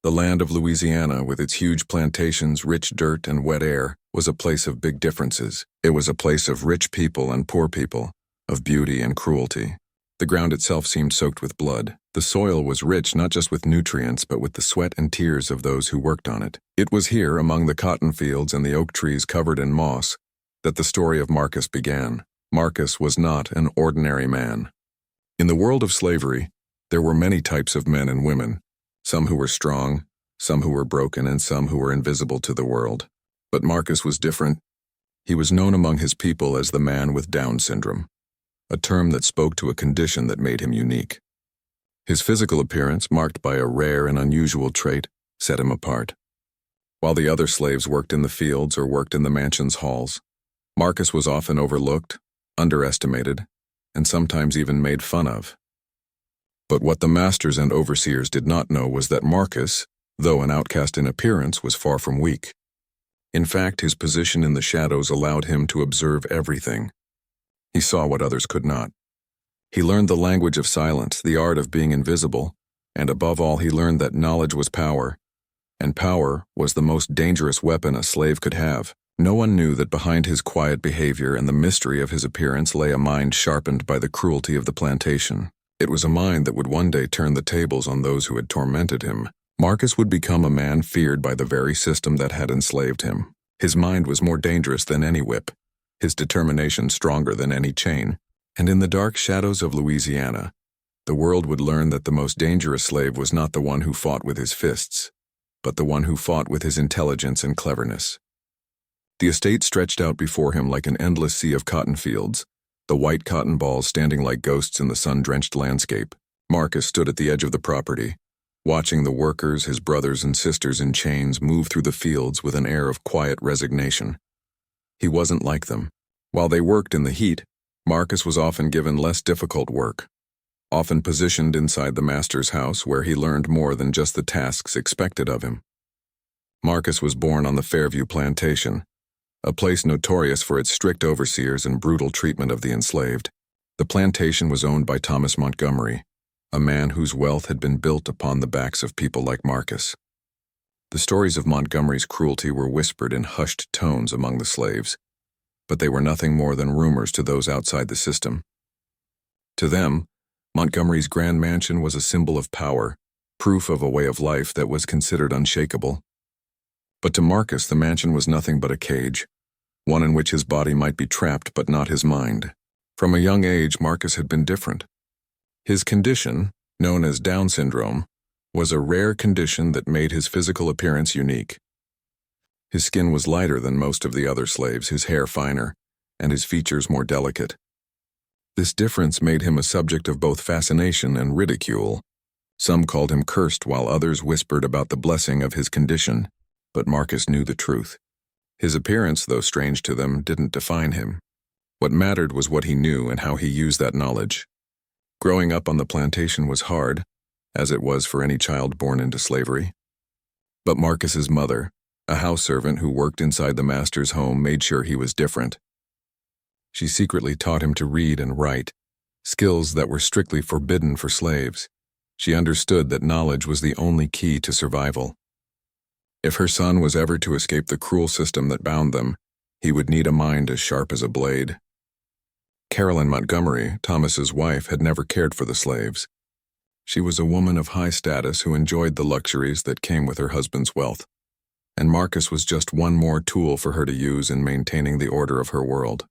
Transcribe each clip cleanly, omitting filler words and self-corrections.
The land of Louisiana, with its huge plantations, rich dirt, and wet air, was a place of big differences. It was a place of rich people and poor people, of beauty and cruelty. The ground itself seemed soaked with blood. The soil was rich not just with nutrients but with the sweat and tears of those who worked on it. It was here, among the cotton fields and the oak trees covered in moss, that the story of Marcus began. Marcus was not an ordinary man. In the world of slavery, there were many types of men and women, some who were strong, some who were broken, and some who were invisible to the world. But Marcus was different. He was known among his people as the man with Down syndrome, a term that spoke to a condition that made him unique. His physical appearance, marked by a rare and unusual trait, set him apart. While the other slaves worked in the fields or worked in the mansion's halls, Marcus was often overlooked, underestimated, and sometimes even made fun of. But what the masters and overseers did not know was that Marcus, though an outcast in appearance, was far from weak. In fact, his position in the shadows allowed him to observe everything. He saw what others could not. He learned the language of silence, the art of being invisible, and above all he learned that knowledge was power, and power was the most dangerous weapon a slave could have. No one knew that behind his quiet behavior and the mystery of his appearance lay a mind sharpened by the cruelty of the plantation. It was a mind that would one day turn the tables on those who had tormented him. Marcus would become a man feared by the very system that had enslaved him. His mind was more dangerous than any whip, his determination stronger than any chain. And in the dark shadows of Louisiana, the world would learn that the most dangerous slave was not the one who fought with his fists, but the one who fought with his intelligence and cleverness. The estate stretched out before him like an endless sea of cotton fields, the white cotton balls standing like ghosts in the sun-drenched landscape. Marcus stood at the edge of the property, watching the workers, his brothers and sisters in chains, move through the fields with an air of quiet resignation. He wasn't like them. While they worked in the heat, Marcus was often given less difficult work, often positioned inside the master's house where he learned more than just the tasks expected of him. Marcus was born on the Fairview plantation, a place notorious for its strict overseers and brutal treatment of the enslaved. The plantation was owned by Thomas Montgomery, a man whose wealth had been built upon the backs of people like Marcus. The stories of Montgomery's cruelty were whispered in hushed tones among the slaves, but they were nothing more than rumors to those outside the system. To them, Montgomery's grand mansion was a symbol of power, proof of a way of life that was considered unshakable. But to Marcus, the mansion was nothing but a cage, one in which his body might be trapped but not his mind. From a young age, Marcus had been different. His condition, known as Down syndrome, was a rare condition that made his physical appearance unique. His skin was lighter than most of the other slaves, his hair finer, and his features more delicate. This difference made him a subject of both fascination and ridicule. Some called him cursed, while others whispered about the blessing of his condition. But Marcus knew the truth. His appearance, though strange to them, didn't define him. What mattered was what he knew and how he used that knowledge. Growing up on the plantation was hard, as it was for any child born into slavery. But Marcus's mother, a house servant who worked inside the master's home, made sure he was different. She secretly taught him to read and write, skills that were strictly forbidden for slaves. She understood that knowledge was the only key to survival. If her son was ever to escape the cruel system that bound them, he would need a mind as sharp as a blade. Carolyn Montgomery, Thomas's wife, had never cared for the slaves. She was a woman of high status who enjoyed the luxuries that came with her husband's wealth, and Marcus was just one more tool for her to use in maintaining the order of her world.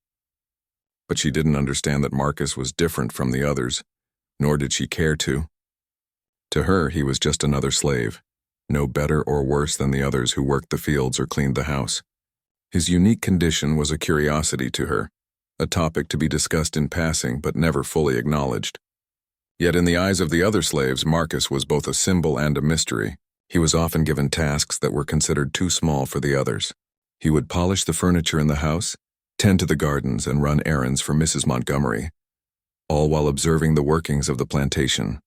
But she didn't understand that Marcus was different from the others, nor did she care to. To her, he was just another slave, no better or worse than the others who worked the fields or cleaned the house. His unique condition was a curiosity to her, a topic to be discussed in passing but never fully acknowledged. Yet in the eyes of the other slaves, Marcus was both a symbol and a mystery. He was often given tasks that were considered too small for the others. He would polish the furniture in the house, tend to the gardens, and run errands for Mrs. Montgomery, all while observing the workings of the plantation.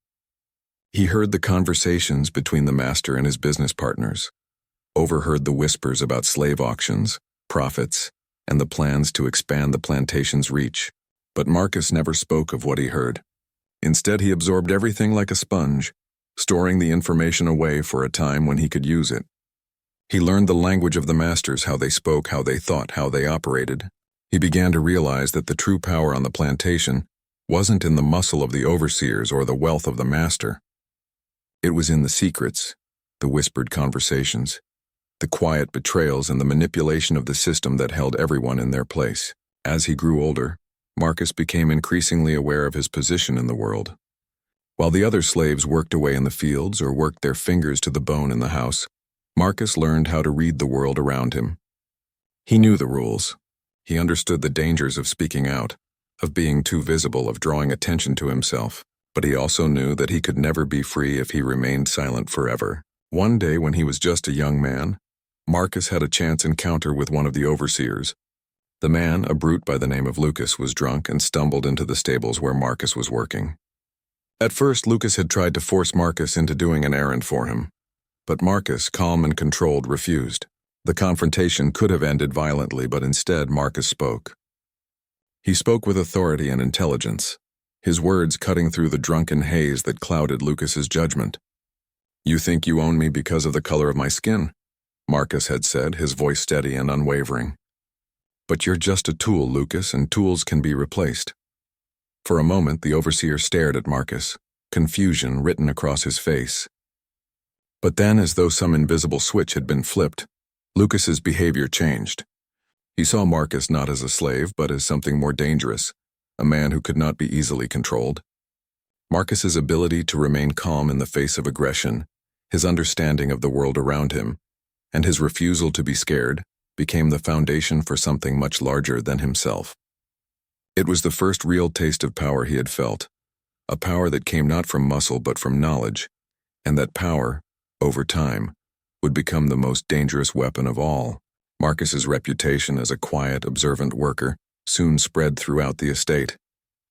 He heard the conversations between the master and his business partners, overheard the whispers about slave auctions, profits, and the plans to expand the plantation's reach. But Marcus never spoke of what he heard. Instead, he absorbed everything like a sponge, storing the information away for a time when he could use it. He learned the language of the masters, how they spoke, how they thought, how they operated. He began to realize that the true power on the plantation wasn't in the muscle of the overseers or the wealth of the master. It was in the secrets, the whispered conversations, the quiet betrayals, and the manipulation of the system that held everyone in their place. As he grew older, Marcus became increasingly aware of his position in the world. While the other slaves worked away in the fields or worked their fingers to the bone in the house, Marcus learned how to read the world around him. He knew the rules. He understood the dangers of speaking out, of being too visible, of drawing attention to himself, but he also knew that he could never be free if he remained silent forever. One day when he was just a young man, Marcus had a chance encounter with one of the overseers. The man, a brute by the name of Lucas, was drunk and stumbled into the stables where Marcus was working. At first, Lucas had tried to force Marcus into doing an errand for him, but Marcus, calm and controlled, refused. The confrontation could have ended violently, but instead Marcus spoke. He spoke with authority and intelligence, his words cutting through the drunken haze that clouded Lucas's judgment. "You think you own me because of the color of my skin," Marcus had said, his voice steady and unwavering. "But you're just a tool, Lucas, and tools can be replaced." For a moment, the overseer stared at Marcus, confusion written across his face. But then, as though some invisible switch had been flipped, Lucas's behavior changed. He saw Marcus not as a slave, but as something more dangerous, a man who could not be easily controlled. Marcus's ability to remain calm in the face of aggression, his understanding of the world around him, and his refusal to be scared, became the foundation for something much larger than himself. It was the first real taste of power he had felt, a power that came not from muscle but from knowledge, and that power, over time, would become the most dangerous weapon of all. Marcus's reputation as a quiet, observant worker soon spread throughout the estate,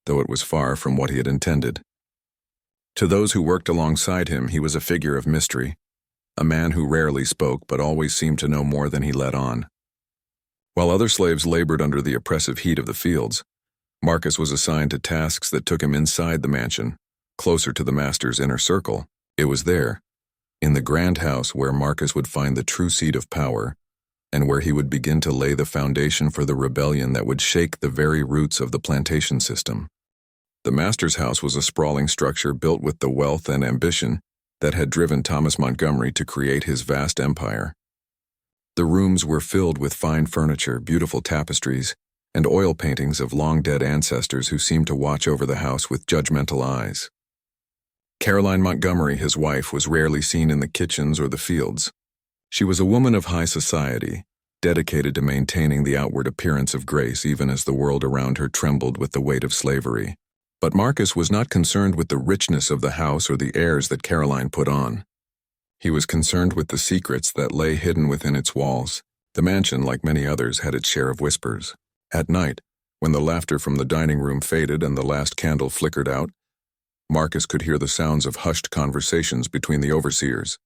though it was far from what he had intended. To those who worked alongside him, he was a figure of mystery, a man who rarely spoke but always seemed to know more than he let on. While other slaves labored under the oppressive heat of the fields, Marcus was assigned to tasks that took him inside the mansion, closer to the master's inner circle. It was there, in the grand house, where Marcus would find the true seat of power, and where he would begin to lay the foundation for the rebellion that would shake the very roots of the plantation system. The master's house was a sprawling structure built with the wealth and ambition that had driven Thomas Montgomery to create his vast empire. The rooms were filled with fine furniture, beautiful tapestries, and oil paintings of long-dead ancestors who seemed to watch over the house with judgmental eyes. Caroline Montgomery, his wife, was rarely seen in the kitchens or the fields. She was a woman of high society, dedicated to maintaining the outward appearance of grace even as the world around her trembled with the weight of slavery. But Marcus was not concerned with the richness of the house or the airs that Caroline put on. He was concerned with the secrets that lay hidden within its walls. The mansion, like many others, had its share of whispers. At night, when the laughter from the dining room faded and the last candle flickered out, Marcus could hear the sounds of hushed conversations between the overseers.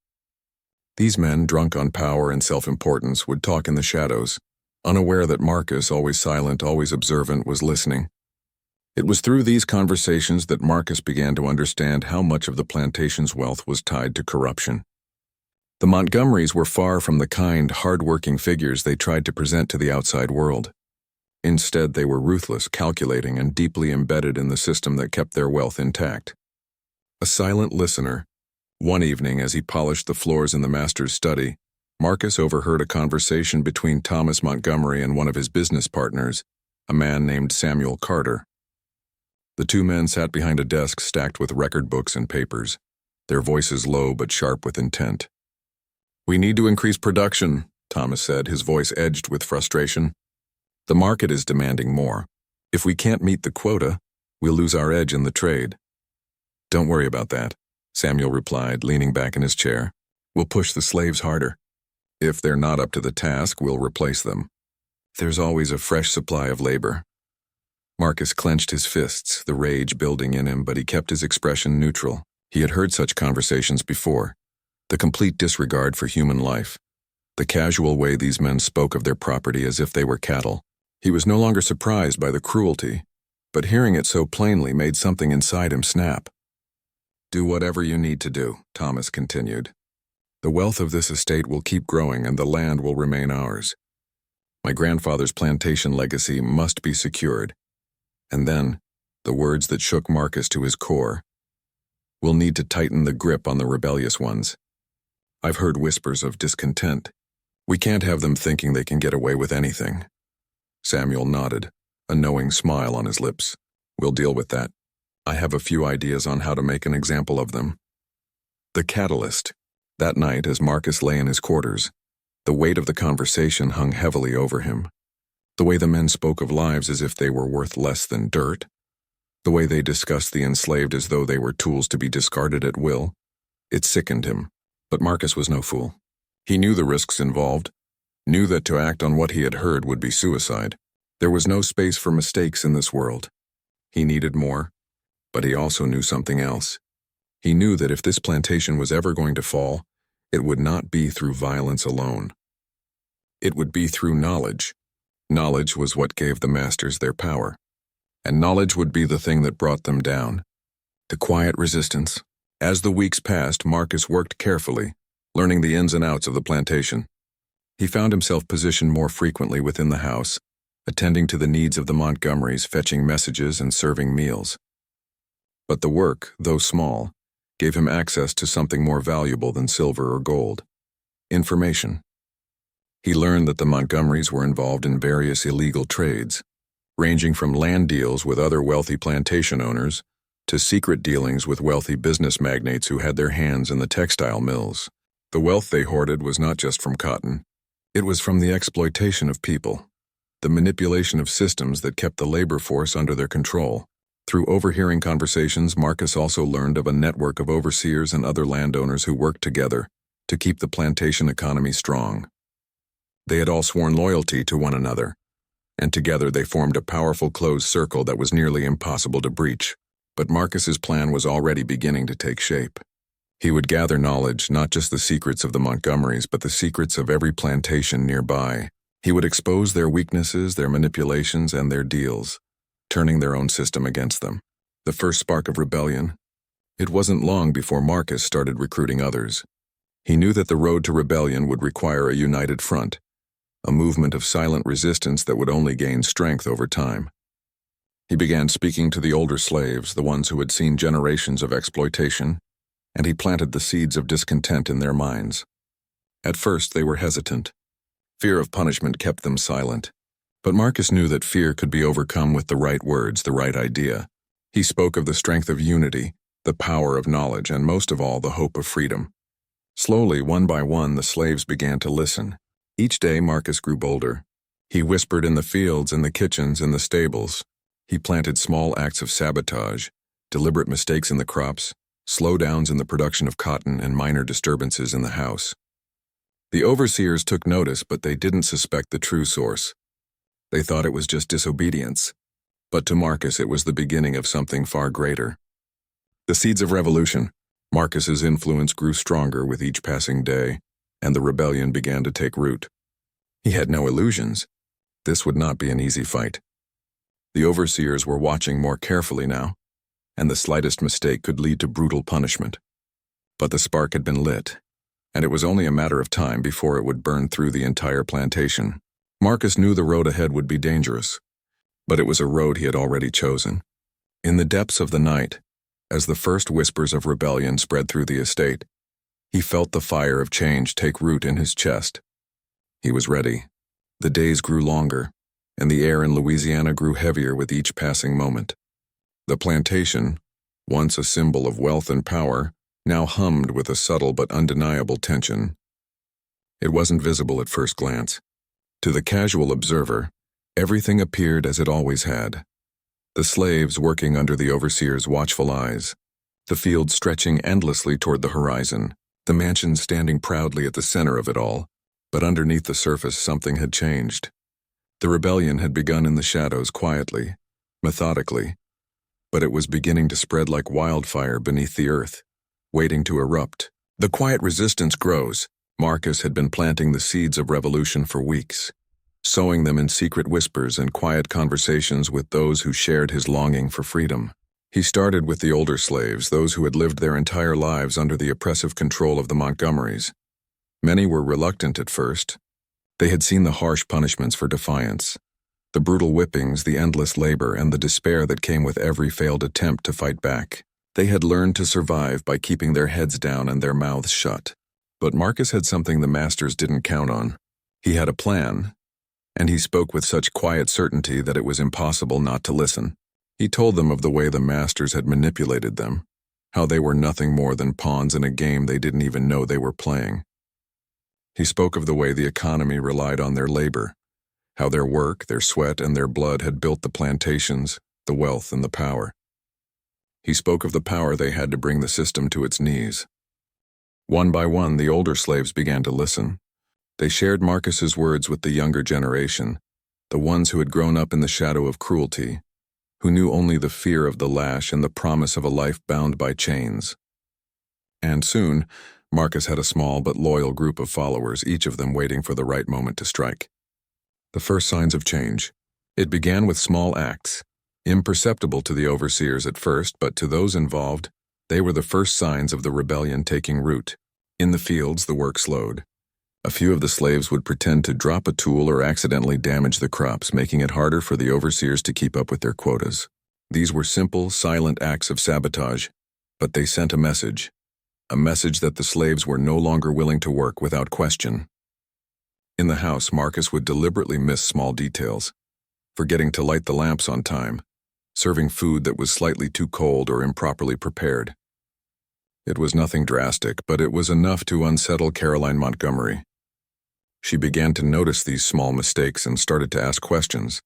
These men, drunk on power and self-importance, would talk in the shadows, unaware that Marcus, always silent, always observant, was listening. It was through these conversations that Marcus began to understand how much of the plantation's wealth was tied to corruption. The Montgomerys were far from the kind, hard-working figures they tried to present to the outside world. Instead, they were ruthless, calculating, and deeply embedded in the system that kept their wealth intact. A silent listener, one evening as he polished the floors in the master's study, Marcus overheard a conversation between Thomas Montgomery and one of his business partners, a man named Samuel Carter. The two men sat behind a desk stacked with record books and papers, their voices low but sharp with intent. "We need to increase production," Thomas said, his voice edged with frustration. "The market is demanding more. If we can't meet the quota, we'll lose our edge in the trade." "Don't worry about that," Samuel replied, leaning back in his chair. "We'll push the slaves harder. If they're not up to the task, we'll replace them. There's always a fresh supply of labor." Marcus clenched his fists, the rage building in him, but he kept his expression neutral. He had heard such conversations before. The complete disregard for human life. The casual way these men spoke of their property as if they were cattle. He was no longer surprised by the cruelty, but hearing it so plainly made something inside him snap. Do whatever you need to do, Thomas continued. The wealth of this estate will keep growing and the land will remain ours. My grandfather's plantation legacy must be secured. And then, the words that shook Marcus to his core. We'll need to tighten the grip on the rebellious ones. I've heard whispers of discontent. We can't have them thinking they can get away with anything. Samuel nodded, a knowing smile on his lips. We'll deal with that. I have a few ideas on how to make an example of them. The catalyst. That night, as Marcus lay in his quarters, the weight of the conversation hung heavily over him. The way the men spoke of lives as if they were worth less than dirt. The way they discussed the enslaved as though they were tools to be discarded at will. It sickened him, but Marcus was no fool. He knew the risks involved, knew that to act on what he had heard would be suicide. There was no space for mistakes in this world. He needed more, but he also knew something else. He knew that if this plantation was ever going to fall, it would not be through violence alone. It would be through knowledge. Knowledge was what gave the masters their power. And knowledge would be the thing that brought them down. The quiet resistance. As the weeks passed, Marcus worked carefully, learning the ins and outs of the plantation. He found himself positioned more frequently within the house, attending to the needs of the Montgomerys, fetching messages and serving meals. But the work, though small, gave him access to something more valuable than silver or gold: information. He learned that the Montgomerys were involved in various illegal trades, ranging from land deals with other wealthy plantation owners to secret dealings with wealthy business magnates who had their hands in the textile mills. The wealth they hoarded was not just from cotton. It was from the exploitation of people, the manipulation of systems that kept the labor force under their control. Through overhearing conversations, Marcus also learned of a network of overseers and other landowners who worked together to keep the plantation economy strong. They had all sworn loyalty to one another, and together they formed a powerful closed circle that was nearly impossible to breach. But Marcus's plan was already beginning to take shape. He would gather knowledge, not just the secrets of the Montgomerys, but the secrets of every plantation nearby. He would expose their weaknesses, their manipulations, and their deals, turning their own system against them. The first spark of rebellion. It wasn't long before Marcus started recruiting others. He knew that the road to rebellion would require a united front, a movement of silent resistance that would only gain strength over time. He began speaking to the older slaves, the ones who had seen generations of exploitation, and he planted the seeds of discontent in their minds. At first, they were hesitant. Fear of punishment kept them silent. But Marcus knew that fear could be overcome with the right words, the right idea. He spoke of the strength of unity, the power of knowledge, and most of all, the hope of freedom. Slowly, one by one, the slaves began to listen. Each day, Marcus grew bolder. He whispered in the fields, in the kitchens, in the stables. He planted small acts of sabotage, deliberate mistakes in the crops, slowdowns in the production of cotton, and minor disturbances in the house. The overseers took notice, but they didn't suspect the true source. They thought it was just disobedience. But to Marcus, it was the beginning of something far greater. The seeds of revolution. Marcus's influence grew stronger with each passing day, and the rebellion began to take root. He had no illusions. This would not be an easy fight. The overseers were watching more carefully now, and the slightest mistake could lead to brutal punishment. But the spark had been lit, and it was only a matter of time before it would burn through the entire plantation. Marcus knew the road ahead would be dangerous, but it was a road he had already chosen. In the depths of the night, as the first whispers of rebellion spread through the estate, he felt the fire of change take root in his chest. He was ready. The days grew longer, and the air in Louisiana grew heavier with each passing moment. The plantation, once a symbol of wealth and power, now hummed with a subtle but undeniable tension. It wasn't visible at first glance. To the casual observer, everything appeared as it always had. The slaves working under the overseer's watchful eyes, the fields stretching endlessly toward the horizon, the mansion standing proudly at the center of it all. But underneath the surface, something had changed. The rebellion had begun in the shadows quietly, methodically, but it was beginning to spread like wildfire beneath the earth, waiting to erupt. The quiet resistance grows. Marcus had been planting the seeds of revolution for weeks, sowing them in secret whispers and quiet conversations with those who shared his longing for freedom. He started with the older slaves, those who had lived their entire lives under the oppressive control of the Montgomerys. Many were reluctant at first. They had seen the harsh punishments for defiance, the brutal whippings, the endless labor, and the despair that came with every failed attempt to fight back. They had learned to survive by keeping their heads down and their mouths shut. But Marcus had something the masters didn't count on. He had a plan, and he spoke with such quiet certainty that it was impossible not to listen. He told them of the way the masters had manipulated them, how they were nothing more than pawns in a game they didn't even know they were playing. He spoke of the way the economy relied on their labor, how their work, their sweat, and their blood had built the plantations, the wealth, and the power. He spoke of the power they had to bring the system to its knees. One by one, the older slaves began to listen. They shared Marcus's words with the younger generation, the ones who had grown up in the shadow of cruelty, who knew only the fear of the lash and the promise of a life bound by chains. And soon, Marcus had a small but loyal group of followers, each of them waiting for the right moment to strike. The first signs of change. It began with small acts, imperceptible to the overseers at first, but to those involved, they were the first signs of the rebellion taking root. In the fields, the work slowed. A few of the slaves would pretend to drop a tool or accidentally damage the crops, making it harder for the overseers to keep up with their quotas. These were simple, silent acts of sabotage, but they sent a message that the slaves were no longer willing to work without question. In the house, Marcus would deliberately miss small details, forgetting to light the lamps on time, serving food that was slightly too cold or improperly prepared. It was nothing drastic, but it was enough to unsettle Caroline Montgomery. She began to notice these small mistakes and started to ask questions.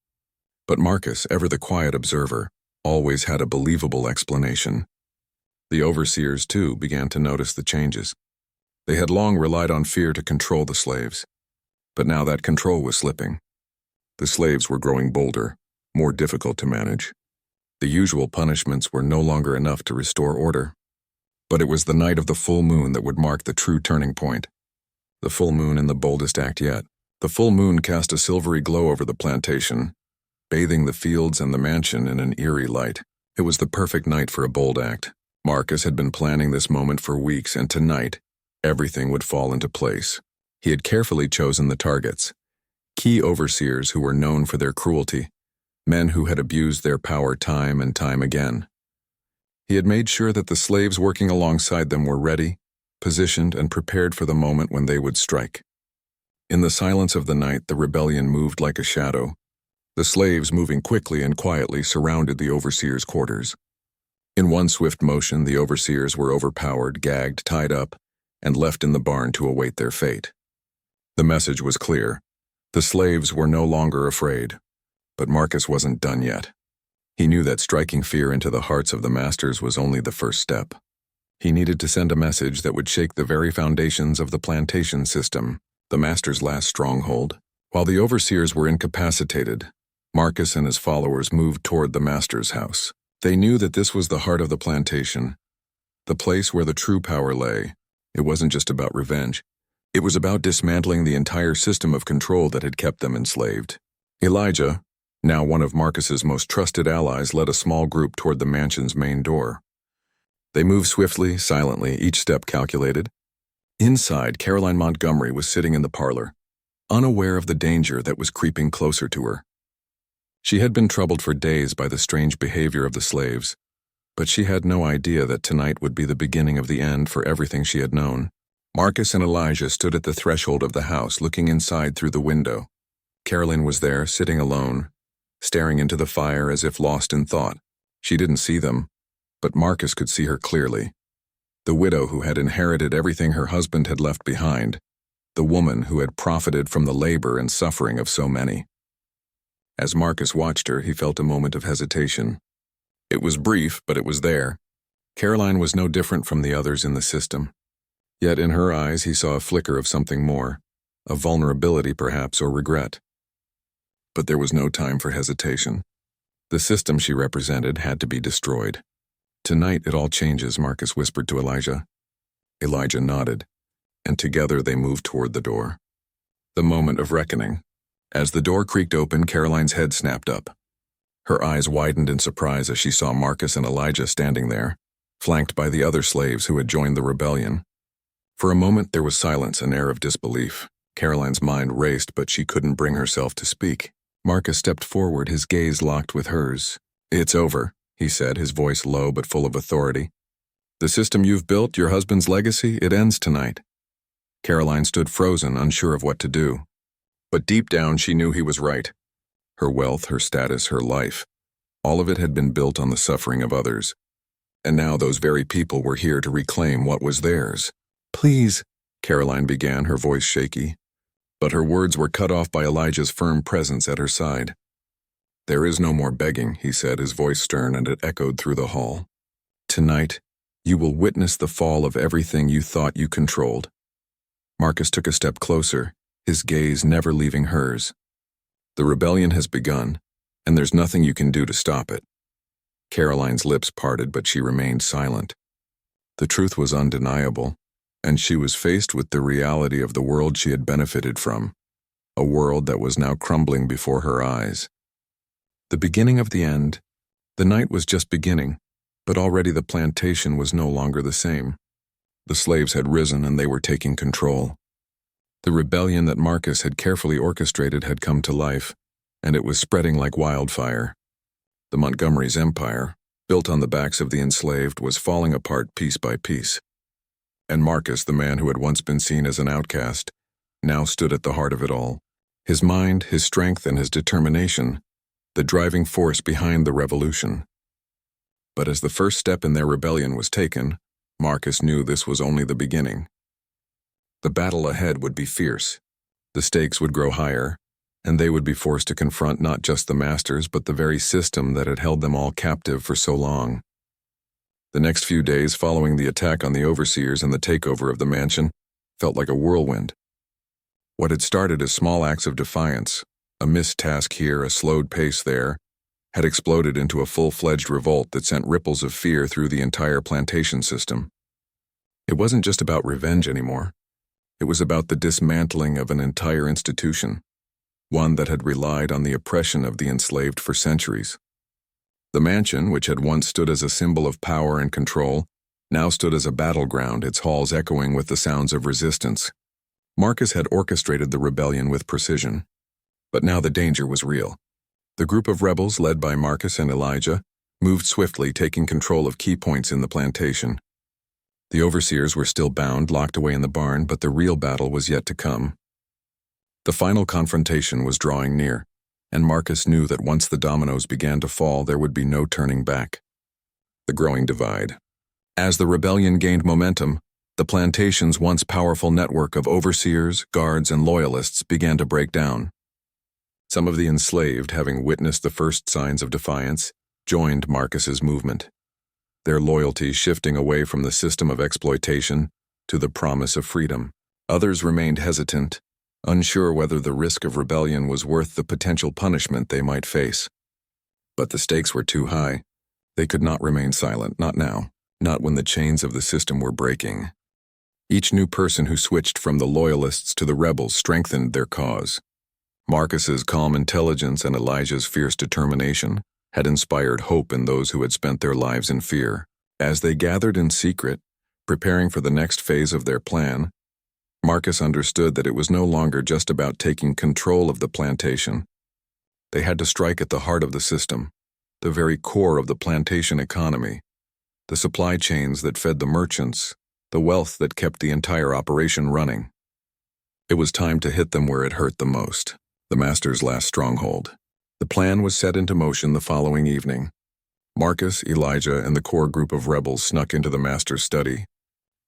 But Marcus, ever the quiet observer, always had a believable explanation. The overseers, too, began to notice the changes. They had long relied on fear to control the slaves, but now that control was slipping. The slaves were growing bolder, more difficult to manage. The usual punishments were no longer enough to restore order. But it was the night of the full moon that would mark the true turning point. The full moon in the boldest act yet. The full moon cast a silvery glow over the plantation, bathing the fields and the mansion in an eerie light. It was the perfect night for a bold act. Marcus had been planning this moment for weeks, and tonight, everything would fall into place. He had carefully chosen the targets, key overseers who were known for their cruelty, men who had abused their power time and time again. He had made sure that the slaves working alongside them were ready, positioned, and prepared for the moment when they would strike. In the silence of the night, the rebellion moved like a shadow. The slaves, moving quickly and quietly, surrounded the overseers' quarters. In one swift motion, the overseers were overpowered, gagged, tied up, and left in the barn to await their fate. The message was clear. The slaves were no longer afraid. But Marcus wasn't done yet. He knew that striking fear into the hearts of the masters was only the first step. He needed to send a message that would shake the very foundations of the plantation system, the masters' last stronghold. While the overseers were incapacitated, Marcus and his followers moved toward the master's house. They knew that this was the heart of the plantation, the place where the true power lay. It wasn't just about revenge. It was about dismantling the entire system of control that had kept them enslaved. Elijah, now one of Marcus's most trusted allies, led a small group toward the mansion's main door. They moved swiftly, silently, each step calculated. Inside, Caroline Montgomery was sitting in the parlor, unaware of the danger that was creeping closer to her. She had been troubled for days by the strange behavior of the slaves, but she had no idea that tonight would be the beginning of the end for everything she had known. Marcus and Elijah stood at the threshold of the house, looking inside through the window. Caroline was there, sitting alone, staring into the fire as if lost in thought. She didn't see them, but Marcus could see her clearly. The widow who had inherited everything her husband had left behind, the woman who had profited from the labor and suffering of so many. As Marcus watched her, he felt a moment of hesitation. It was brief, but it was there. Caroline was no different from the others in the system. Yet in her eyes he saw a flicker of something more, of vulnerability perhaps, or regret. But there was no time for hesitation. The system she represented had to be destroyed. "Tonight it all changes," Marcus whispered to Elijah. Elijah nodded, and together they moved toward the door. The moment of reckoning. As the door creaked open, Caroline's head snapped up. Her eyes widened in surprise as she saw Marcus and Elijah standing there, flanked by the other slaves who had joined the rebellion. For a moment there was silence, an air of disbelief. Caroline's mind raced, but she couldn't bring herself to speak. Marcus stepped forward, his gaze locked with hers. "It's over," he said, his voice low but full of authority. "The system you've built, your husband's legacy, it ends tonight." Caroline stood frozen, unsure of what to do. But deep down she knew he was right. Her wealth, her status, her life, all of it had been built on the suffering of others. And now those very people were here to reclaim what was theirs. "Please," Caroline began, her voice shaky. But her words were cut off by Elijah's firm presence at her side. "There is no more begging," he said, his voice stern, and it echoed through the hall. "Tonight, you will witness the fall of everything you thought you controlled." Marcus took a step closer, his gaze never leaving hers. "The rebellion has begun, and there's nothing you can do to stop it." Caroline's lips parted, but she remained silent. The truth was undeniable, and she was faced with the reality of the world she had benefited from, a world that was now crumbling before her eyes. The beginning of the end. The night was just beginning, but already the plantation was no longer the same. The slaves had risen and they were taking control. The rebellion that Marcus had carefully orchestrated had come to life, and it was spreading like wildfire. The Montgomery's empire, built on the backs of the enslaved, was falling apart piece by piece. And Marcus, the man who had once been seen as an outcast, now stood at the heart of it all. His mind, his strength, and his determination, the driving force behind the revolution. But as the first step in their rebellion was taken, Marcus knew this was only the beginning. The battle ahead would be fierce. The stakes would grow higher, and they would be forced to confront not just the masters but the very system that had held them all captive for so long. The next few days following the attack on the overseers and the takeover of the mansion felt like a whirlwind. What had started as small acts of defiance, a missed task here, a slowed pace there, had exploded into a full-fledged revolt that sent ripples of fear through the entire plantation system. It wasn't just about revenge anymore. It was about the dismantling of an entire institution, one that had relied on the oppression of the enslaved for centuries. The mansion, which had once stood as a symbol of power and control, now stood as a battleground, its halls echoing with the sounds of resistance. Marcus had orchestrated the rebellion with precision. But now the danger was real. The group of rebels, led by Marcus and Elijah, moved swiftly, taking control of key points in the plantation. The overseers were still bound, locked away in the barn, but the real battle was yet to come. The final confrontation was drawing near, and Marcus knew that once the dominoes began to fall, there would be no turning back. The growing divide. As the rebellion gained momentum, the plantation's once powerful network of overseers, guards, and loyalists began to break down. Some of the enslaved, having witnessed the first signs of defiance, joined Marcus's movement, their loyalty shifting away from the system of exploitation to the promise of freedom. Others remained hesitant, unsure whether the risk of rebellion was worth the potential punishment they might face. But the stakes were too high. They could not remain silent, not now, not when the chains of the system were breaking. Each new person who switched from the loyalists to the rebels strengthened their cause. Marcus's calm intelligence and Elijah's fierce determination had inspired hope in those who had spent their lives in fear. As they gathered in secret, preparing for the next phase of their plan, Marcus understood that it was no longer just about taking control of the plantation. They had to strike at the heart of the system, the very core of the plantation economy, the supply chains that fed the merchants, the wealth that kept the entire operation running. It was time to hit them where it hurt the most, the master's last stronghold. The plan was set into motion the following evening. Marcus, Elijah, and the core group of rebels snuck into the master's study,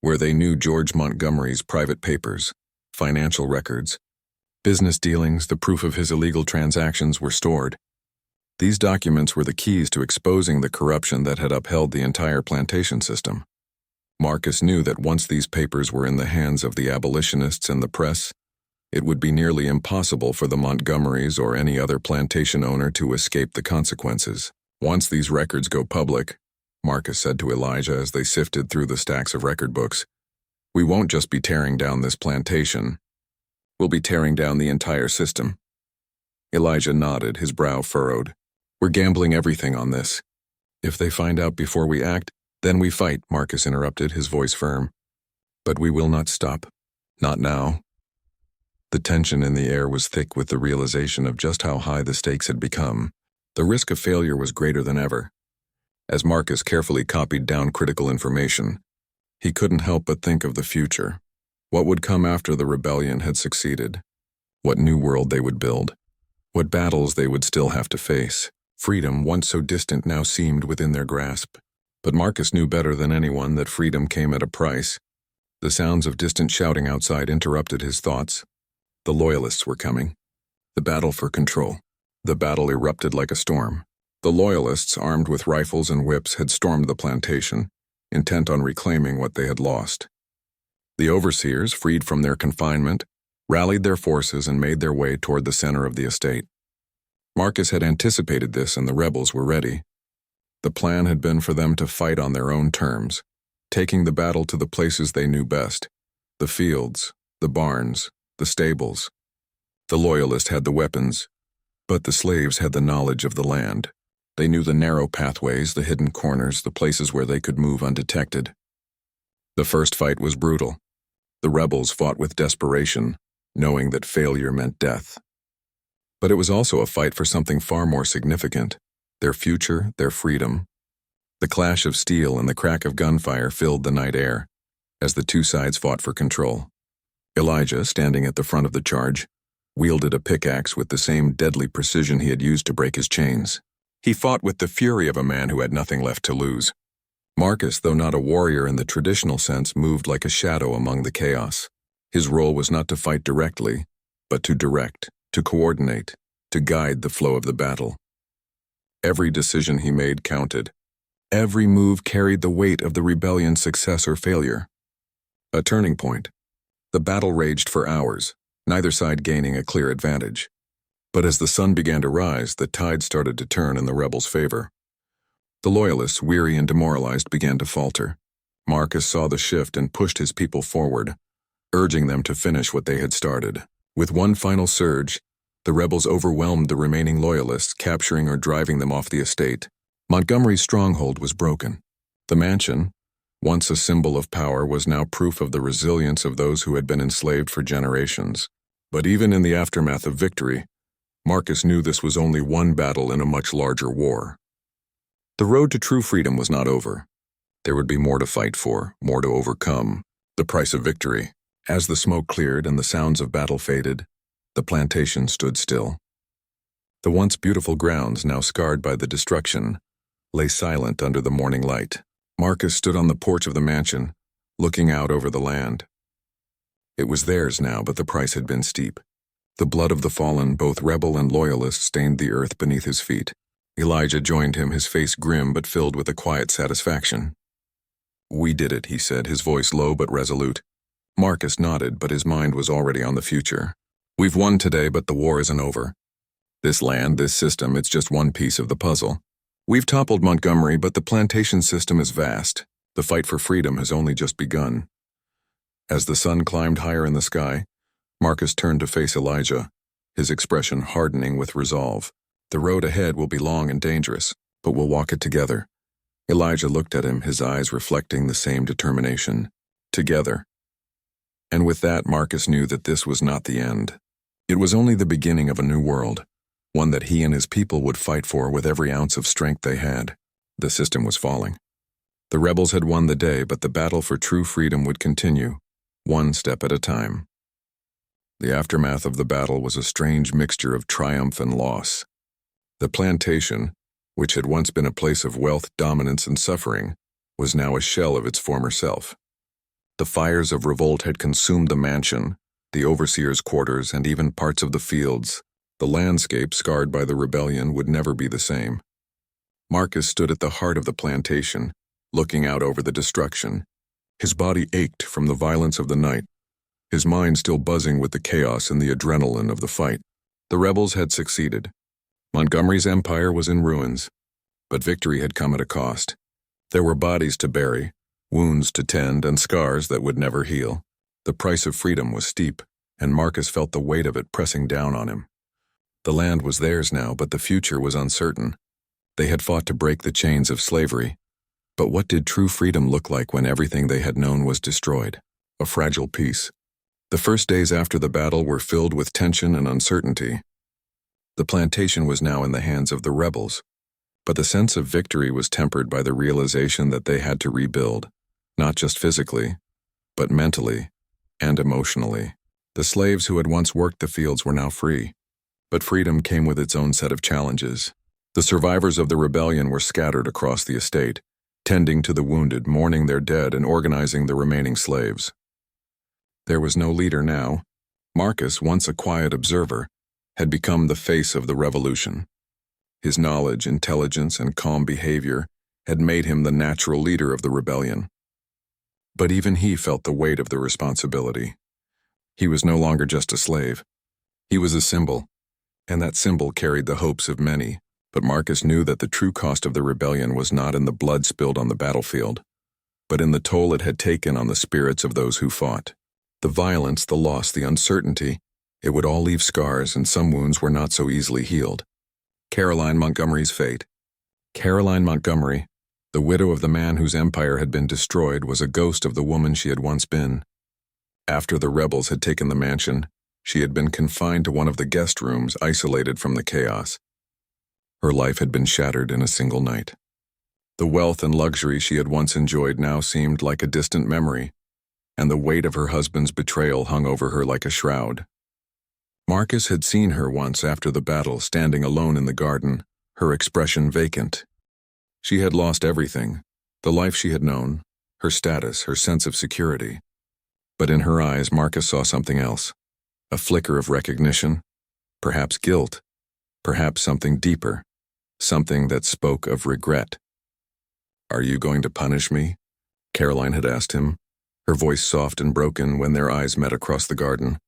where they knew George Montgomery's private papers, financial records, business dealings, the proof of his illegal transactions were stored. These documents were the keys to exposing the corruption that had upheld the entire plantation system. Marcus knew that once these papers were in the hands of the abolitionists and the press, it would be nearly impossible for the Montgomerys or any other plantation owner to escape the consequences. "Once these records go public," Marcus said to Elijah as they sifted through the stacks of record books, "we won't just be tearing down this plantation. We'll be tearing down the entire system." Elijah nodded, his brow furrowed. We're gambling everything on this. If they find out before we act, then we fight, Marcus interrupted, his voice firm. But we will not stop. Not now. The tension in the air was thick with the realization of just how high the stakes had become. The risk of failure was greater than ever. As Marcus carefully copied down critical information, he couldn't help but think of the future. What would come after the rebellion had succeeded? What new world they would build? What battles they would still have to face? Freedom, once so distant, now seemed within their grasp. But Marcus knew better than anyone that freedom came at a price. The sounds of distant shouting outside interrupted his thoughts. The Loyalists were coming. The battle for control. The battle erupted like a storm. The Loyalists, armed with rifles and whips, had stormed the plantation, intent on reclaiming what they had lost. The overseers, freed from their confinement, rallied their forces and made their way toward the center of the estate. Marcus had anticipated this, and the rebels were ready. The plan had been for them to fight on their own terms, taking the battle to the places they knew best: the fields, the barns, the stables. The Loyalists had the weapons, but the slaves had the knowledge of the land. They knew the narrow pathways, the hidden corners, the places where they could move undetected. The first fight was brutal. The rebels fought with desperation, knowing that failure meant death. But it was also a fight for something far more significant: their future, their freedom. The clash of steel and the crack of gunfire filled the night air as the two sides fought for control. Elijah, standing at the front of the charge, wielded a pickaxe with the same deadly precision he had used to break his chains. He fought with the fury of a man who had nothing left to lose. Marcus, though not a warrior in the traditional sense, moved like a shadow among the chaos. His role was not to fight directly, but to direct, to coordinate, to guide the flow of the battle. Every decision he made counted. Every move carried the weight of the rebellion's success or failure. A turning point. The battle raged for hours, neither side gaining a clear advantage. But as the sun began to rise, the tide started to turn in the rebels' favor. The Loyalists, weary and demoralized, began to falter. Marcus saw the shift and pushed his people forward, urging them to finish what they had started. With one final surge, the rebels overwhelmed the remaining Loyalists, capturing or driving them off the estate. Montgomery's stronghold was broken. The mansion, once a symbol of power, was now proof of the resilience of those who had been enslaved for generations. But even in the aftermath of victory, Marcus knew this was only one battle in a much larger war. The road to true freedom was not over. There would be more to fight for, more to overcome. The price of victory. As the smoke cleared and the sounds of battle faded, the plantation stood still. The once beautiful grounds, now scarred by the destruction, lay silent under the morning light. Marcus stood on the porch of the mansion, looking out over the land. It was theirs now, but the price had been steep. The blood of the fallen, both rebel and loyalist, stained the earth beneath his feet. Elijah joined him, his face grim but filled with a quiet satisfaction. "We did it," he said, his voice low but resolute. Marcus nodded, but his mind was already on the future. "We've won today, but the war isn't over. This land, this system, it's just one piece of the puzzle. We've toppled Montgomery, but the plantation system is vast. The fight for freedom has only just begun." As the sun climbed higher in the sky, Marcus turned to face Elijah, his expression hardening with resolve. "The road ahead will be long and dangerous, but we'll walk it together." Elijah looked at him, his eyes reflecting the same determination. Together. And with that, Marcus knew that this was not the end. It was only the beginning of a new world, one that he and his people would fight for with every ounce of strength they had. The system was falling. The rebels had won the day, but the battle for true freedom would continue, one step at a time. The aftermath of the battle was a strange mixture of triumph and loss. The plantation, which had once been a place of wealth, dominance, and suffering, was now a shell of its former self. The fires of revolt had consumed the mansion, the overseer's quarters, and even parts of the fields. The landscape, scarred by the rebellion, would never be the same. Marcus stood at the heart of the plantation, looking out over the destruction. His body ached from the violence of the night, his mind still buzzing with the chaos and the adrenaline of the fight. The rebels had succeeded. Montgomery's empire was in ruins, but victory had come at a cost. There were bodies to bury, wounds to tend, and scars that would never heal. The price of freedom was steep, and Marcus felt the weight of it pressing down on him. The land was theirs now, but the future was uncertain. They had fought to break the chains of slavery. But what did true freedom look like when everything they had known was destroyed? A fragile peace. The first days after the battle were filled with tension and uncertainty. The plantation was now in the hands of the rebels, but the sense of victory was tempered by the realization that they had to rebuild, not just physically, but mentally and emotionally. The slaves who had once worked the fields were now free, but freedom came with its own set of challenges. The survivors of the rebellion were scattered across the estate, tending to the wounded, mourning their dead, and organizing the remaining slaves. There was no leader now. Marcus, once a quiet observer, had become the face of the revolution. His knowledge, intelligence, and calm behavior had made him the natural leader of the rebellion. But even he felt the weight of the responsibility. He was no longer just a slave. He was a symbol, and that symbol carried the hopes of many. But Marcus knew that the true cost of the rebellion was not in the blood spilled on the battlefield, but in the toll it had taken on the spirits of those who fought. The violence, the loss, the uncertainty, it would all leave scars, and some wounds were not so easily healed. Caroline Montgomery's fate. Caroline Montgomery, the widow of the man whose empire had been destroyed, was a ghost of the woman she had once been. After the rebels had taken the mansion, she had been confined to one of the guest rooms, isolated from the chaos. Her life had been shattered in a single night. The wealth and luxury she had once enjoyed now seemed like a distant memory, and the weight of her husband's betrayal hung over her like a shroud. Marcus had seen her once after the battle, standing alone in the garden, her expression vacant. She had lost everything, the life she had known, her status, her sense of security. But in her eyes, Marcus saw something else, a flicker of recognition, perhaps guilt, perhaps something deeper. Something that spoke of regret. "Are you going to punish me?" Caroline had asked him, her voice soft and broken when their eyes met across the garden.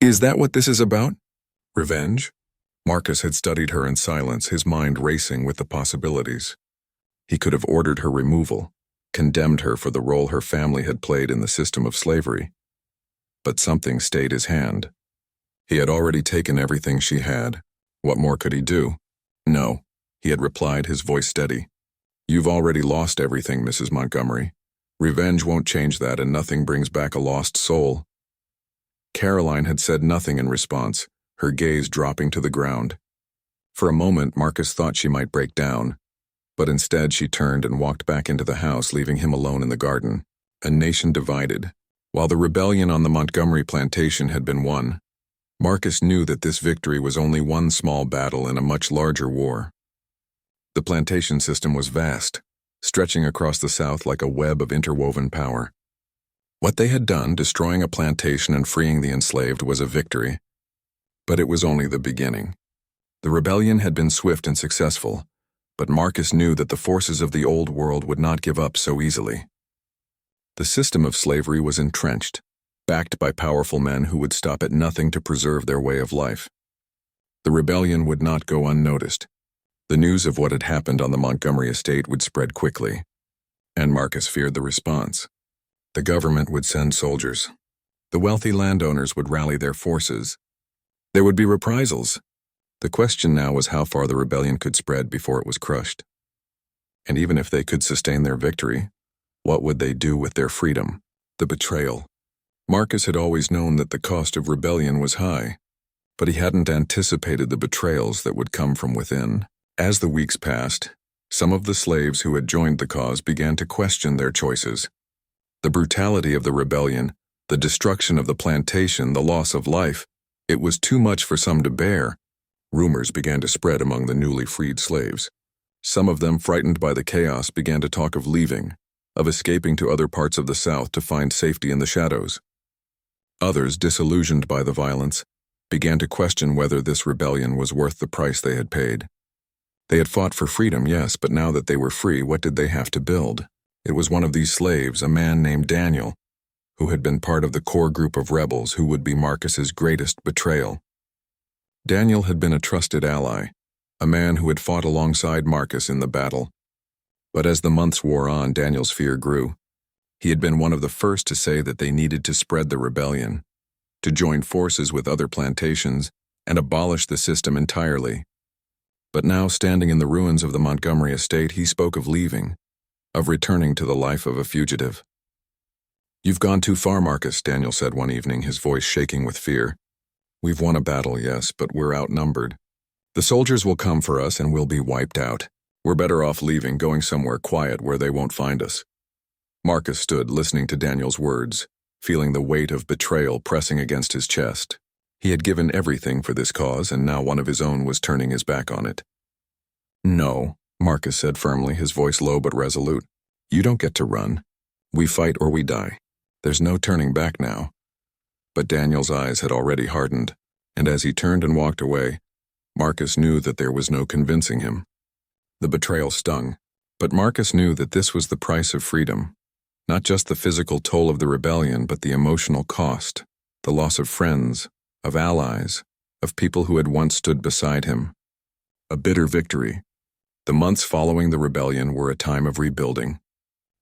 "Is that what this is about? Revenge?" Marcus had studied her in silence, his mind racing with the possibilities. He could have ordered her removal, condemned her for the role her family had played in the system of slavery. But something stayed his hand. He had already taken everything she had. What more could he do? "No," he had replied, his voice steady. "You've already lost everything, Mrs. Montgomery. Revenge won't change that, and nothing brings back a lost soul." Caroline had said nothing in response, her gaze dropping to the ground. For a moment, Marcus thought she might break down, but instead she turned and walked back into the house, leaving him alone in the garden. A nation divided. While the rebellion on the Montgomery plantation had been won, Marcus knew that this victory was only one small battle in a much larger war. The plantation system was vast, stretching across the South like a web of interwoven power. What they had done, destroying a plantation and freeing the enslaved, was a victory. But it was only the beginning. The rebellion had been swift and successful, but Marcus knew that the forces of the old world would not give up so easily. The system of slavery was entrenched, backed by powerful men who would stop at nothing to preserve their way of life. The rebellion would not go unnoticed. The news of what had happened on the Montgomery estate would spread quickly, and Marcus feared the response. The government would send soldiers. The wealthy landowners would rally their forces. There would be reprisals. The question now was how far the rebellion could spread before it was crushed. And even if they could sustain their victory, what would they do with their freedom? The betrayal. Marcus had always known that the cost of rebellion was high, but he hadn't anticipated the betrayals that would come from within. As the weeks passed, some of the slaves who had joined the cause began to question their choices. The brutality of the rebellion, the destruction of the plantation, the loss of life, it was too much for some to bear. Rumors began to spread among the newly freed slaves. Some of them, frightened by the chaos, began to talk of leaving, of escaping to other parts of the South to find safety in the shadows. Others, disillusioned by the violence, began to question whether this rebellion was worth the price they had paid. They had fought for freedom, yes, but now that they were free, what did they have to build? It was one of these slaves, a man named Daniel, who had been part of the core group of rebels who would be Marcus's greatest betrayal. Daniel had been a trusted ally, a man who had fought alongside Marcus in the battle. But as the months wore on, Daniel's fear grew. He had been one of the first to say that they needed to spread the rebellion, to join forces with other plantations and abolish the system entirely. But now, standing in the ruins of the Montgomery estate, he spoke of leaving, of returning to the life of a fugitive. "You've gone too far, Marcus," Daniel said one evening, his voice shaking with fear. "We've won a battle, yes, but we're outnumbered. The soldiers will come for us and we'll be wiped out. We're better off leaving, going somewhere quiet where they won't find us." Marcus stood listening to Daniel's words, feeling the weight of betrayal pressing against his chest. He had given everything for this cause, and now one of his own was turning his back on it. "No," Marcus said firmly, his voice low but resolute. "You don't get to run. We fight or we die. There's no turning back now." But Daniel's eyes had already hardened, and as he turned and walked away, Marcus knew that there was no convincing him. The betrayal stung, but Marcus knew that this was the price of freedom. Not just the physical toll of the rebellion, but the emotional cost, the loss of friends, of allies, of people who had once stood beside him. A bitter victory. The months following the rebellion were a time of rebuilding.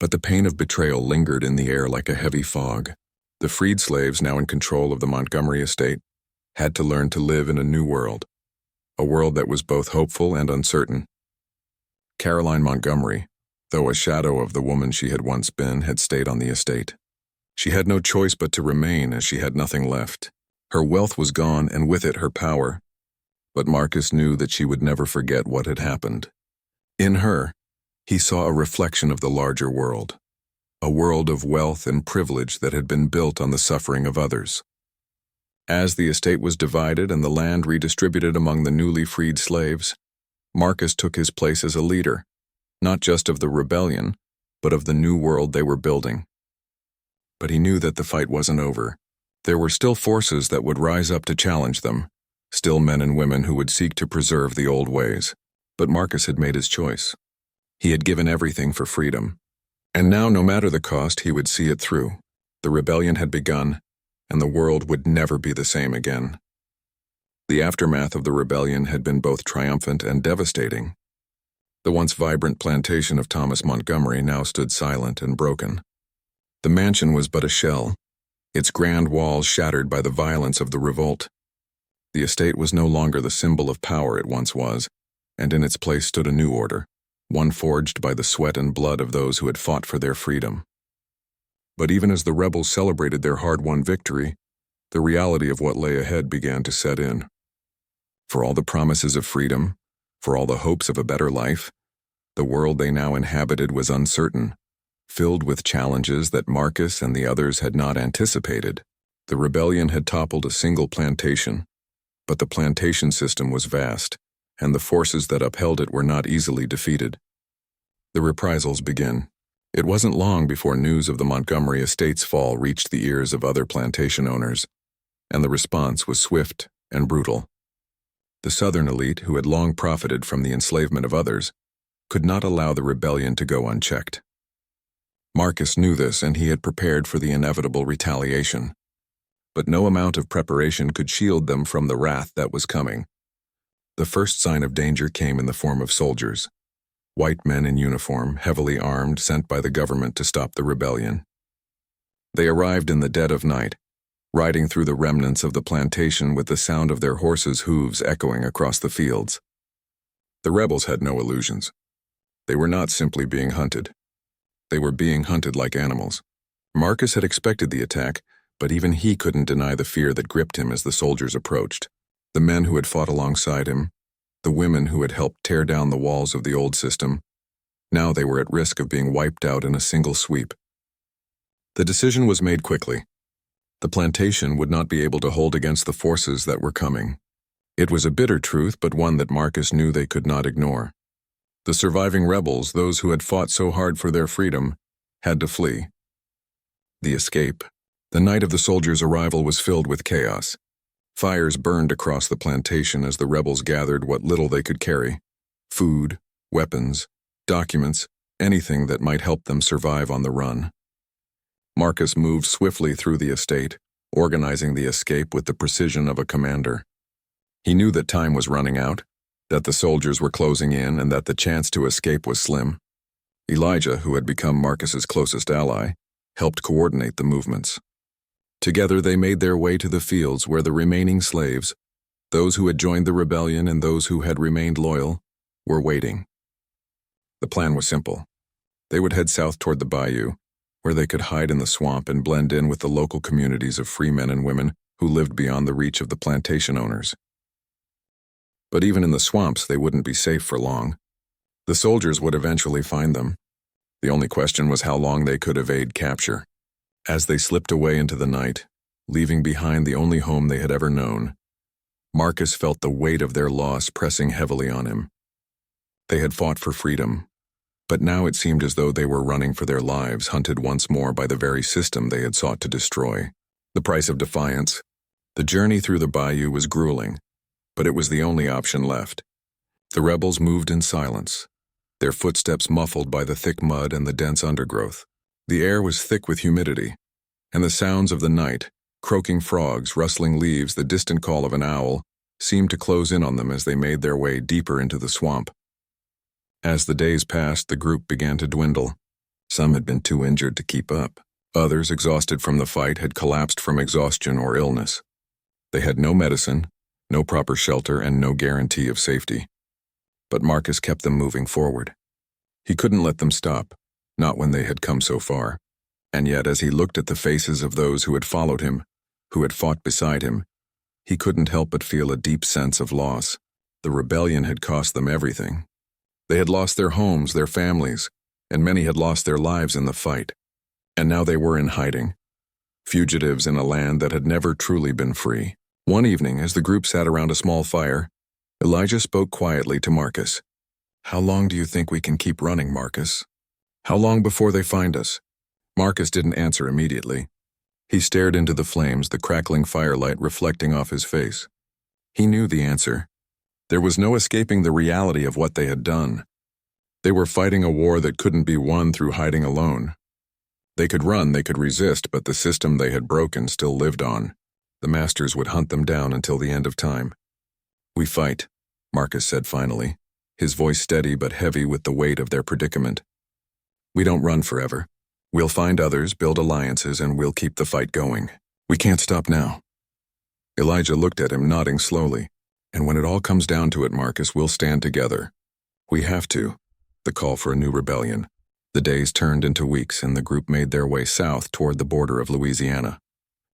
But the pain of betrayal lingered in the air like a heavy fog. The freed slaves, now in control of the Montgomery estate, had to learn to live in a new world. A world that was both hopeful and uncertain. Caroline Montgomery, though a shadow of the woman she had once been, had stayed on the estate. She had no choice but to remain, as she had nothing left. Her wealth was gone, and with it her power. But Marcus knew that she would never forget what had happened. In her, he saw a reflection of the larger world. A world of wealth and privilege that had been built on the suffering of others. As the estate was divided and the land redistributed among the newly freed slaves, Marcus took his place as a leader, not just of the rebellion, but of the new world they were building. But he knew that the fight wasn't over. There were still forces that would rise up to challenge them, still men and women who would seek to preserve the old ways. But Marcus had made his choice. He had given everything for freedom. And now, no matter the cost, he would see it through. The rebellion had begun, and the world would never be the same again. The aftermath of the rebellion had been both triumphant and devastating. The once vibrant plantation of Thomas Montgomery now stood silent and broken. The mansion was but a shell, its grand walls shattered by the violence of the revolt. The estate was no longer the symbol of power it once was, and in its place stood a new order, one forged by the sweat and blood of those who had fought for their freedom. But even as the rebels celebrated their hard-won victory, the reality of what lay ahead began to set in. For all the promises of freedom, for all the hopes of a better life, the world they now inhabited was uncertain, filled with challenges that Marcus and the others had not anticipated. The rebellion had toppled a single plantation, but the plantation system was vast, and the forces that upheld it were not easily defeated. The reprisals began. It wasn't long before news of the Montgomery estate's fall reached the ears of other plantation owners, and the response was swift and brutal. The Southern elite, who had long profited from the enslavement of others, could not allow the rebellion to go unchecked. Marcus knew this, and he had prepared for the inevitable retaliation. But no amount of preparation could shield them from the wrath that was coming. The first sign of danger came in the form of soldiers, white men in uniform, heavily armed, sent by the government to stop the rebellion. They arrived in the dead of night, riding through the remnants of the plantation with the sound of their horses' hooves echoing across the fields. The rebels had no illusions. They were not simply being hunted. They were being hunted like animals. Marcus had expected the attack, but even he couldn't deny the fear that gripped him as the soldiers approached. The men who had fought alongside him, the women who had helped tear down the walls of the old system, now they were at risk of being wiped out in a single sweep. The decision was made quickly. The plantation would not be able to hold against the forces that were coming. It was a bitter truth, but one that Marcus knew they could not ignore. The surviving rebels, those who had fought so hard for their freedom, had to flee. The escape. The night of the soldiers' arrival was filled with chaos. Fires burned across the plantation as the rebels gathered what little they could carry: food, weapons, documents, anything that might help them survive on the run. Marcus moved swiftly through the estate, organizing the escape with the precision of a commander. He knew that time was running out, that the soldiers were closing in, and that the chance to escape was slim. Elijah, who had become Marcus's closest ally, helped coordinate the movements. Together they made their way to the fields where the remaining slaves, Those who had joined the rebellion and those who had remained loyal were waiting. The plan was simple. They would head south toward the bayou, where they could hide in the swamp and blend in with the local communities of free men and women who lived beyond the reach of the plantation owners. But even in the swamps, they wouldn't be safe for long. The soldiers would eventually find them. The only question was how long they could evade capture. As they slipped away into the night, leaving behind the only home they had ever known, Marcus felt the weight of their loss pressing heavily on him. They had fought for freedom, but now it seemed as though they were running for their lives, hunted once more by the very system they had sought to destroy. The price of defiance. The journey through the bayou was grueling, but it was the only option left. The rebels moved in silence, their footsteps muffled by the thick mud and the dense undergrowth. The air was thick with humidity, and the sounds of the night, croaking frogs, rustling leaves, the distant call of an owl, seemed to close in on them as they made their way deeper into the swamp. As the days passed, the group began to dwindle. Some had been too injured to keep up. Others, exhausted from the fight, had collapsed from exhaustion or illness. They had no medicine, no proper shelter, and no guarantee of safety. But Marcus kept them moving forward. He couldn't let them stop, not when they had come so far. And yet, as he looked at the faces of those who had followed him, who had fought beside him, he couldn't help but feel a deep sense of loss. The rebellion had cost them everything. They had lost their homes, their families, and many had lost their lives in the fight. And now they were in hiding, fugitives in a land that had never truly been free. One evening, as the group sat around a small fire, Elijah spoke quietly to Marcus. "How long do you think we can keep running, Marcus? How long before they find us?" Marcus didn't answer immediately. He stared into the flames, the crackling firelight reflecting off his face. He knew the answer. There was no escaping the reality of what they had done. They were fighting a war that couldn't be won through hiding alone. They could run, they could resist, but the system they had broken still lived on. The masters would hunt them down until the end of time. "We fight," Marcus said finally, his voice steady but heavy with the weight of their predicament. "We don't run forever. We'll find others, build alliances, and we'll keep the fight going. We can't stop now." Elijah looked at him, nodding slowly. "And when it all comes down to it, Marcus, we'll stand together. We have to." The call for a new rebellion. The days turned into weeks, and the group made their way south toward the border of Louisiana.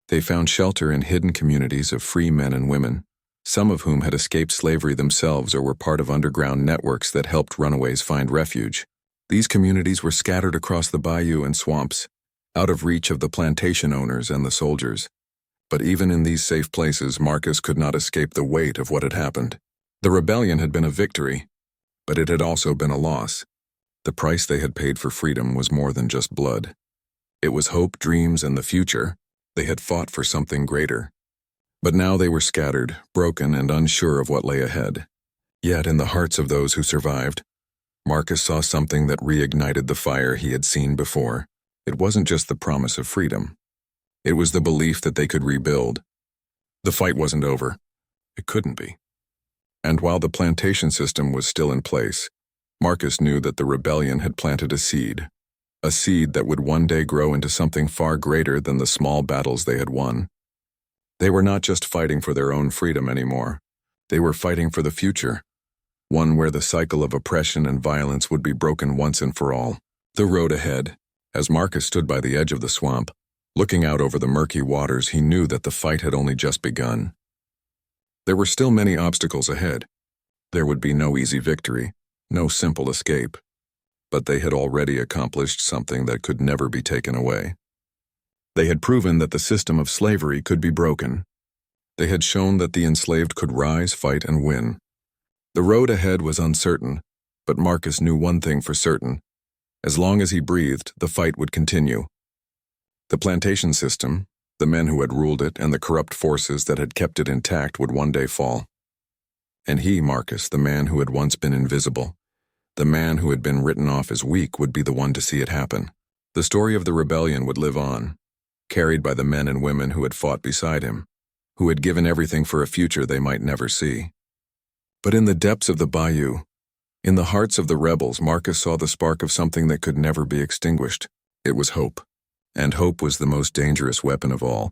They found shelter in hidden communities of free men and women, some of whom had escaped slavery themselves or were part of underground networks that helped runaways find refuge. These communities were scattered across the bayou and swamps, out of reach of the plantation owners and the soldiers. But even in these safe places, Marcus could not escape the weight of what had happened. The rebellion had been a victory, but it had also been a loss. The price they had paid for freedom was more than just blood. It was hope, dreams, and the future. They had fought for something greater. But now they were scattered, broken, and unsure of what lay ahead. Yet in the hearts of those who survived, Marcus saw something that reignited the fire he had seen before. It wasn't just the promise of freedom. It was the belief that they could rebuild. The fight wasn't over. It couldn't be. And while the plantation system was still in place, Marcus knew that the rebellion had planted a seed that would one day grow into something far greater than the small battles they had won. They were not just fighting for their own freedom anymore. They were fighting for the future, one where the cycle of oppression and violence would be broken once and for all. The road ahead. As Marcus stood by the edge of the swamp, looking out over the murky waters, he knew that the fight had only just begun. There were still many obstacles ahead. There would be no easy victory, no simple escape. But they had already accomplished something that could never be taken away. They had proven that the system of slavery could be broken. They had shown that the enslaved could rise, fight, and win. The road ahead was uncertain, but Marcus knew one thing for certain. As long as he breathed, the fight would continue. The plantation system, the men who had ruled it, and the corrupt forces that had kept it intact would one day fall. And he, Marcus, the man who had once been invisible, the man who had been written off as weak, would be the one to see it happen. The story of the rebellion would live on, carried by the men and women who had fought beside him, who had given everything for a future they might never see. But in the depths of the bayou, in the hearts of the rebels, Marcus saw the spark of something that could never be extinguished. It was hope. And hope was the most dangerous weapon of all.